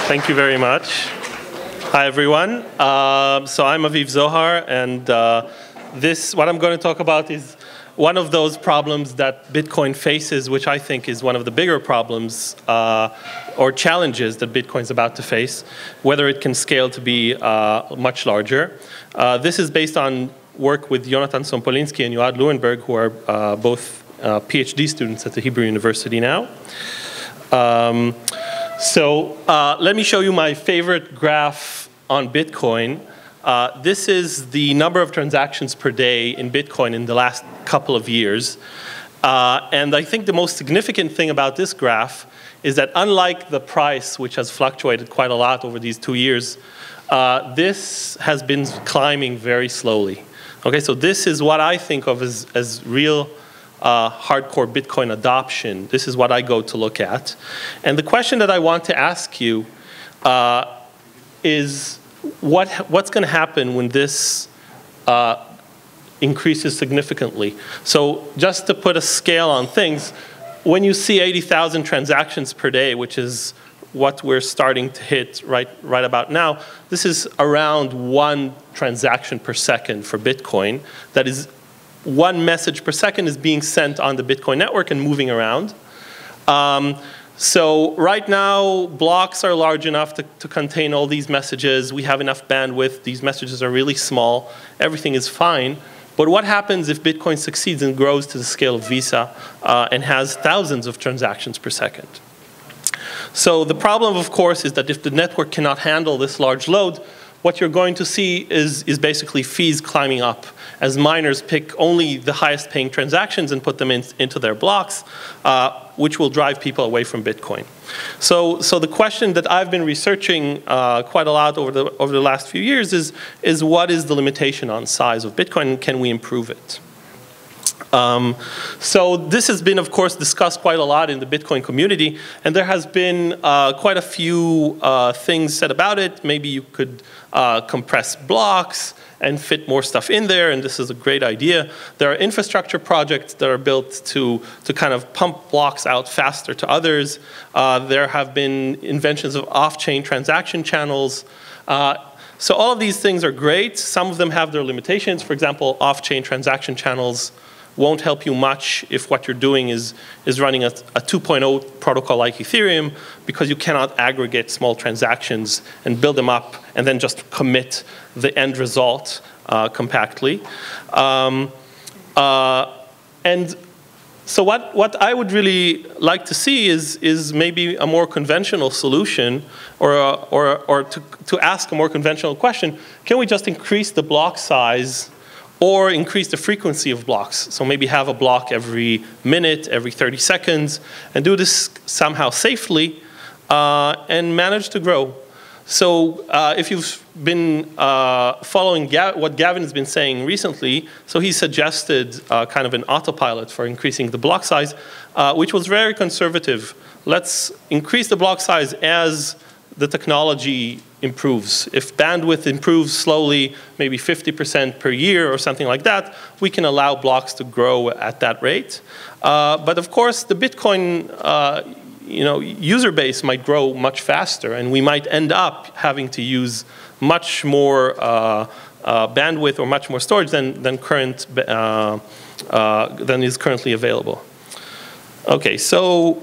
Thank you very much. Hi, everyone. So I'm Aviv Zohar, and what I'm going to talk about is one of those problems that Bitcoin faces, which I think is one of the bigger problems or challenges that Bitcoin's about to face, whether it can scale to be much larger. This is based on work with Jonathan Sompolinsky and Yoad Lewenberg, who are both PhD students at the Hebrew University now. Let me show you my favorite graph on Bitcoin. This is the number of transactions per day in Bitcoin in the last couple of years. And I think the most significant thing about this graph is that unlike the price, which has fluctuated quite a lot over these 2 years, this has been climbing very slowly. Okay, so this is what I think of as real hardcore Bitcoin adoption. This is what I go to look at. And the question that I want to ask you is what's going to happen when this increases significantly? So just to put a scale on things, when you see 80,000 transactions per day, which is what we're starting to hit right about now, this is around 1 transaction per second for Bitcoin. That is, 1 message per second is being sent on the Bitcoin network and moving around. So right now, blocks are large enough to contain all these messages. We have enough bandwidth. These messages are really small. Everything is fine. But what happens if Bitcoin succeeds and grows to the scale of Visa and has thousands of transactions per second? So the problem, of course, is that if the network cannot handle this large load, what you're going to see is basically fees climbing up as miners pick only the highest paying transactions and put them into their blocks, which will drive people away from Bitcoin. So the question that I've been researching quite a lot over the last few years is what is the limitation on size of Bitcoin, and can we improve it? So this has been, of course, discussed quite a lot in the Bitcoin community, and there has been quite a few things said about it. Maybe you could compress blocks and fit more stuff in there, and this is a great idea. There are infrastructure projects that are built to kind of pump blocks out faster to others. There have been inventions of off-chain transaction channels. So all of these things are great. Some of them have their limitations. For example, off-chain transaction channels won't help you much if what you're doing is running a 2.0 protocol like Ethereum, because you cannot aggregate small transactions and build them up and then just commit the end result compactly. And so what I would really like to see is maybe a more conventional solution, or to ask a more conventional question: can we just increase the block size or increase the frequency of blocks? So maybe have a block every minute, every 30 seconds, and do this somehow safely and manage to grow. So if you've been following what Gavin has been saying recently, so he suggested kind of an autopilot for increasing the block size, which was very conservative. Let's increase the block size as the technology improves. If bandwidth improves slowly, maybe 50% per year or something like that, we can allow blocks to grow at that rate. But of course, the Bitcoin user base might grow much faster, and we might end up having to use much more bandwidth or much more storage than is currently available. Okay, so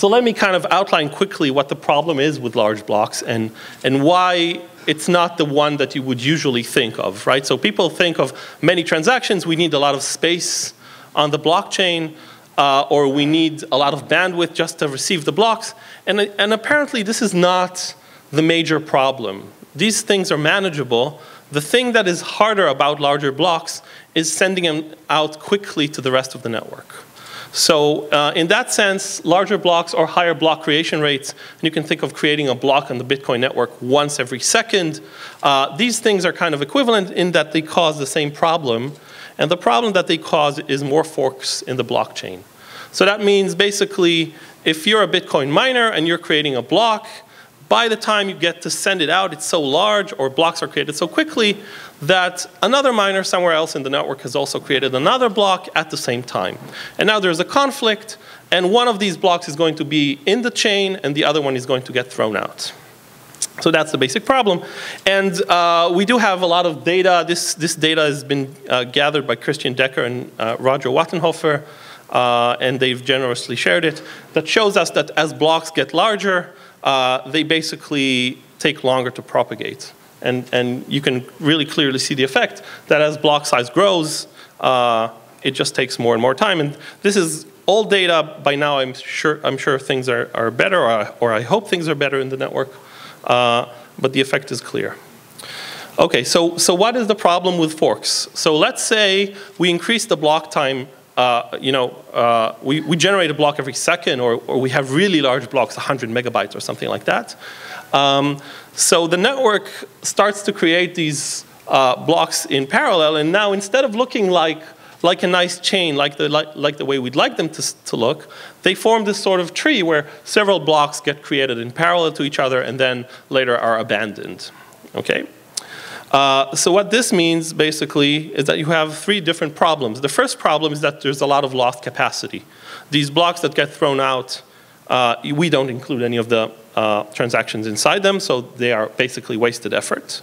let me kind of outline quickly what the problem is with large blocks and why it's not the one that you would usually think of, right? So people think of many transactions, we need a lot of space on the blockchain, or we need a lot of bandwidth just to receive the blocks. And apparently this is not the major problem. These things are manageable. The thing that is harder about larger blocks is sending them out quickly to the rest of the network. So in that sense, larger blocks or higher block creation rates, and you can think of creating a block on the Bitcoin network once every second. These things are kind of equivalent in that they cause the same problem. And the problem that they cause is more forks in the blockchain. So that means basically, if you're a Bitcoin miner and you're creating a block, by the time you get to send it out, it's so large, or blocks are created so quickly, that another miner somewhere else in the network has also created another block at the same time. And now there's a conflict, and one of these blocks is going to be in the chain, and the other one is going to get thrown out. So that's the basic problem. And we do have a lot of data. This data has been gathered by Christian Decker and Roger Wattenhofer, and they've generously shared it, that shows us that as blocks get larger, they basically take longer to propagate. And you can really clearly see the effect that as block size grows, it just takes more and more time. And this is all data. By now, I'm sure things are better, or I hope things are better in the network. But the effect is clear. Okay, so what is the problem with forks? So let's say we increase the block time. We generate a block every second, or we have really large blocks, 100 megabytes or something like that. So the network starts to create these blocks in parallel, and now instead of looking like a nice chain, like the way we'd like them to look, they form this sort of tree where several blocks get created in parallel to each other and then later are abandoned. Okay? So what this means, basically, is that you have three different problems. The first problem is that there's a lot of lost capacity. These blocks that get thrown out, we don't include any of the transactions inside them, so they are basically wasted effort.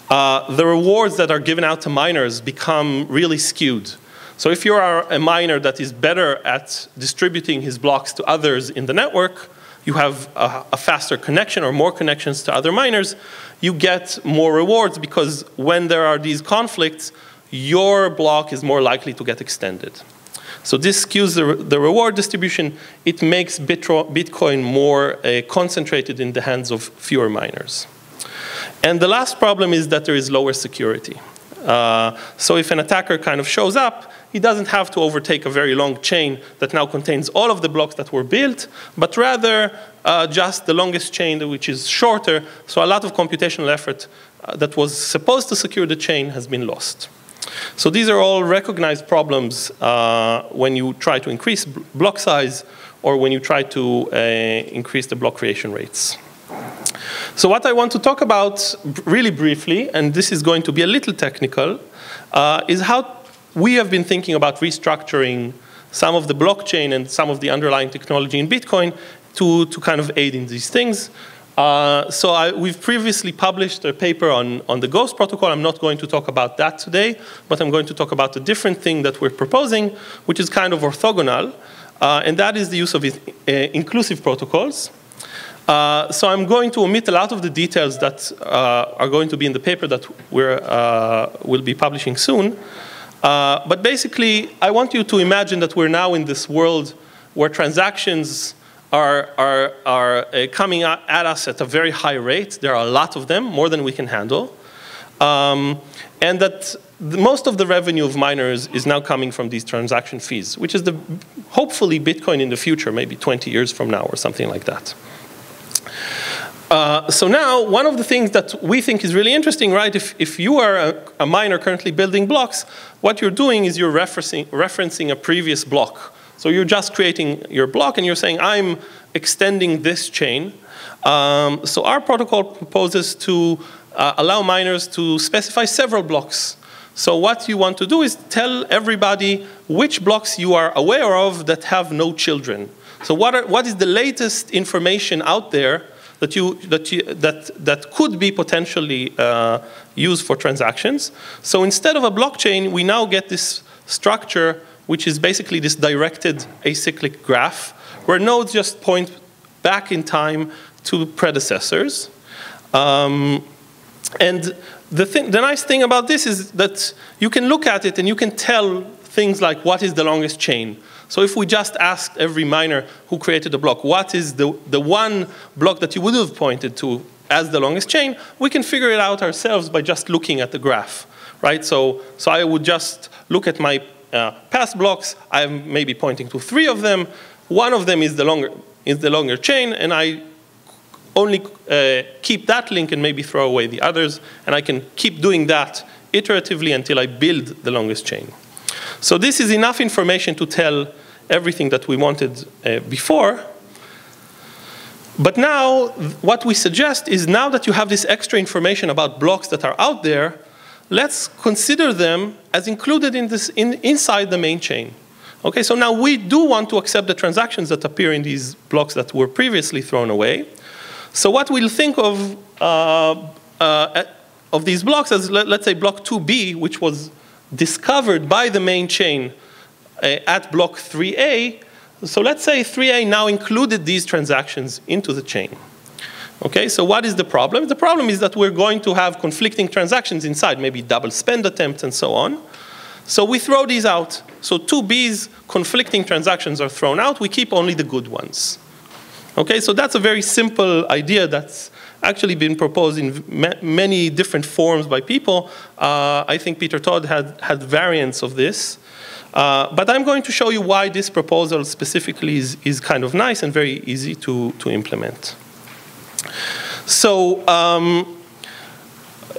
The rewards that are given out to miners become really skewed. So if you are a miner that is better at distributing his blocks to others in the network, you have a faster connection or more connections to other miners, you get more rewards because when there are these conflicts, your block is more likely to get extended. So this skews the reward distribution. It makes Bitcoin more concentrated in the hands of fewer miners. And the last problem is that there is lower security. So if an attacker kind of shows up, he doesn't have to overtake a very long chain that now contains all of the blocks that were built, but rather just the longest chain, which is shorter. So a lot of computational effort that was supposed to secure the chain has been lost. So these are all recognized problems when you try to increase block size or when you try to increase the block creation rates. So what I want to talk about really briefly, and this is going to be a little technical, is how we have been thinking about restructuring some of the blockchain and some of the underlying technology in Bitcoin to kind of aid in these things. We've previously published a paper on the Ghost protocol. I'm not going to talk about that today, but I'm going to talk about a different thing that we're proposing, which is kind of orthogonal, and that is the use of inclusive protocols. So I'm going to omit a lot of the details that are going to be in the paper that we'll be publishing soon. But basically, I want you to imagine that we're now in this world where transactions are coming at us at a very high rate. There are a lot of them, more than we can handle. And that most of the revenue of miners is now coming from these transaction fees, which is hopefully Bitcoin in the future, maybe 20 years from now or something like that. So now, one of the things that we think is really interesting, right? If you are a miner currently building blocks, what you're doing is you're referencing a previous block. So you're just creating your block and you're saying, I'm extending this chain. So our protocol proposes to allow miners to specify several blocks. So what you want to do is tell everybody which blocks you are aware of that have no children. So what is the latest information out there that could be potentially used for transactions? So instead of a blockchain, we now get this structure, which is basically this directed acyclic graph, where nodes just point back in time to predecessors. And the nice thing about this is that you can look at it and you can tell things like what is the longest chain. So if we just asked every miner who created a block, what is the one block that you would have pointed to as the longest chain, we can figure it out ourselves by just looking at the graph, right? So I would just look at my past blocks. I'm maybe pointing to 3 of them. One of them is the longer chain, and I only keep that link and maybe throw away the others, and I can keep doing that iteratively until I build the longest chain. So this is enough information to tell everything that we wanted before. But now, what we suggest is now that you have this extra information about blocks that are out there, let's consider them as included inside the main chain. Okay, so now we do want to accept the transactions that appear in these blocks that were previously thrown away. So what we'll think of these blocks as, let's say, block 2B, which was discovered by the main chain at block 3A. So let's say 3A now included these transactions into the chain. Okay, so what is the problem? The problem is that we're going to have conflicting transactions inside, maybe double spend attempts and so on. So we throw these out. So 2B's conflicting transactions are thrown out. We keep only the good ones. Okay, so that's a very simple idea that's actually been proposed in many different forms by people. I think Peter Todd had variants of this. But I'm going to show you why this proposal specifically is kind of nice and very easy to implement. So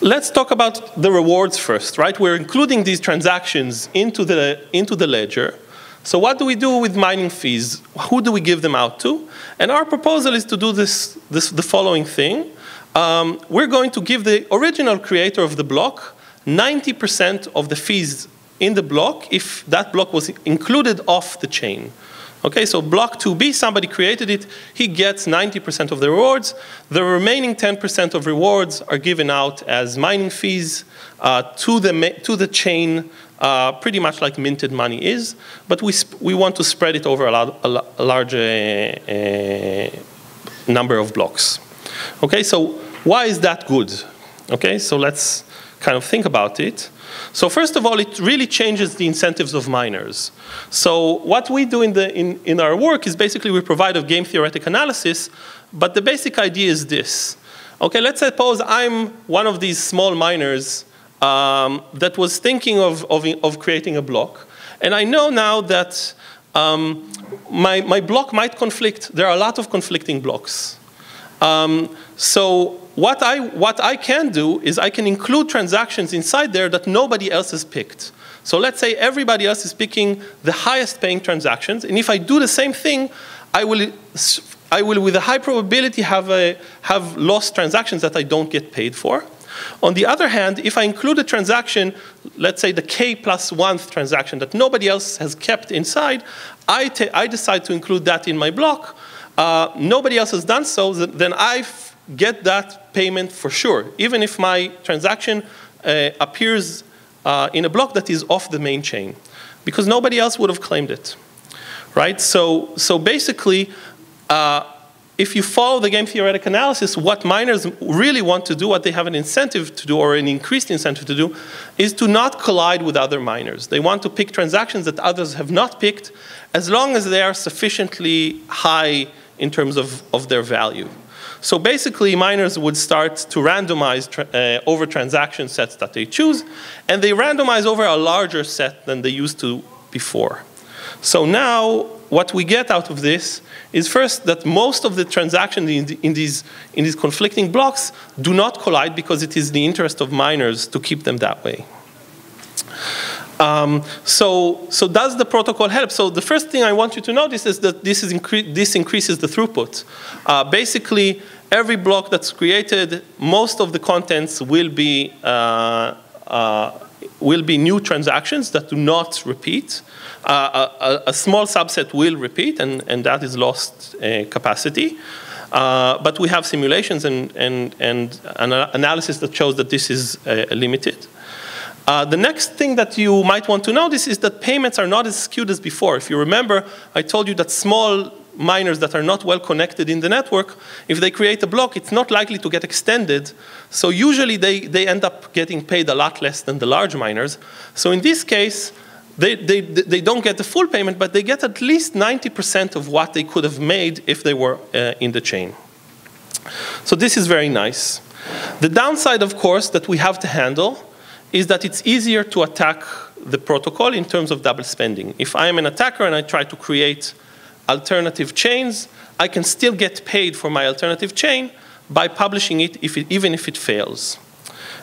let's talk about the rewards first, right? We're including these transactions into the ledger. So what do we do with mining fees? Who do we give them out to? And our proposal is to do the following thing. We're going to give the original creator of the block 90% of the fees in the block if that block was included off the chain. Okay, so block 2B, somebody created it, he gets 90% of the rewards. The remaining 10% of rewards are given out as mining fees to the chain, pretty much like minted money is, but we want to spread it over a large number of blocks. Okay, so why is that good? Okay, so let's kind of think about it. So first of all, it really changes the incentives of miners. So what we do in our work is basically we provide a game theoretic analysis, but the basic idea is this. Okay, let's suppose I'm one of these small miners that was thinking of creating a block. And I know now that my block might conflict. There are a lot of conflicting blocks. So what I can do is I can include transactions inside there that nobody else has picked. So let's say everybody else is picking the highest paying transactions, and if I do the same thing, I will with a high probability have lost transactions that I don't get paid for. On the other hand, if I include a transaction, let's say the K+1th transaction that nobody else has kept inside, I decide to include that in my block. Nobody else has done so, then I get that payment for sure, even if my transaction appears in a block that is off the main chain, because nobody else would have claimed it, right? So basically, if you follow the game theoretic analysis, what miners really want to do, what they have an incentive to do, or an increased incentive to do, is to not collide with other miners. They want to pick transactions that others have not picked, as long as they are sufficiently high in terms of their value. So basically, miners would start to randomize over transaction sets that they choose, and they randomize over a larger set than they used to before. So now, what we get out of this is first that most of the transactions in these conflicting blocks do not collide, because it is the interest of miners to keep them that way. So does the protocol help? So the first thing I want you to notice is that this increases the throughput. Basically, every block that's created, most of the contents will be new transactions that do not repeat. A small subset will repeat, and that is lost capacity. But we have simulations and an analysis that shows that this is limited. The next thing that you might want to notice is that payments are not as skewed as before. If you remember, I told you that small miners that are not well connected in the network, if they create a block, it's not likely to get extended. So usually they end up getting paid a lot less than the large miners. So in this case, they don't get the full payment, but they get at least 90% of what they could have made if they were in the chain. So this is very nice. The downside, of course, that we have to handle is that it's easier to attack the protocol in terms of double spending. If I am an attacker and I try to create alternative chains, I can still get paid for my alternative chain by publishing it, even if it fails.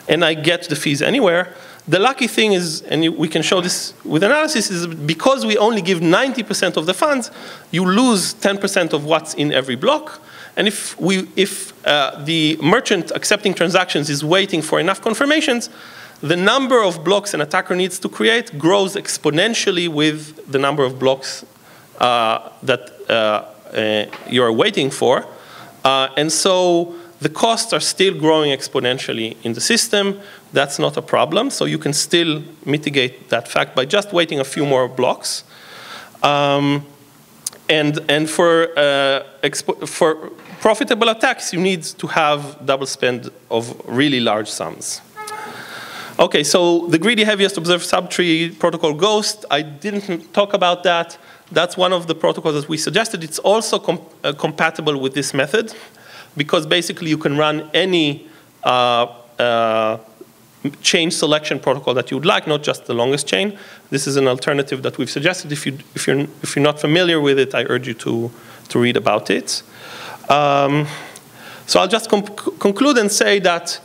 And I get the fees anywhere. The lucky thing is, and we can show this with analysis, is because we only give 90% of the funds, you lose 10% of what's in every block. And if the merchant accepting transactions is waiting for enough confirmations, the number of blocks an attacker needs to create grows exponentially with the number of blocks that you're waiting for. And so the costs are still growing exponentially in the system. That's not a problem. So you can still mitigate that fact by just waiting a few more blocks. And for profitable attacks, you need to have double spend of really large sums. Okay, so the greedy heaviest observed subtree protocol Ghost, I didn't talk about that. That's one of the protocols that we suggested. It's also compatible with this method, because basically you can run any chain selection protocol that you would like, not just the longest chain. This is an alternative that we've suggested. If you're not familiar with it, I urge you to read about it. So I'll just conclude and say that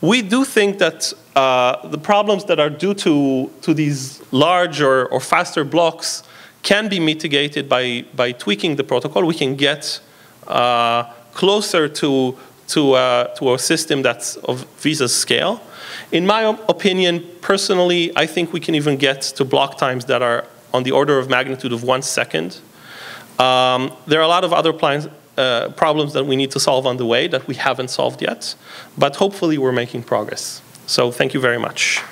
we do think that the problems that are due to these larger or faster blocks can be mitigated by tweaking the protocol. We can get closer to a system that's of Visa's scale. In my opinion, personally, I think we can even get to block times that are on the order of magnitude of 1 second. There are a lot of other problems that we need to solve on the way that we haven't solved yet, but hopefully we're making progress. So thank you very much.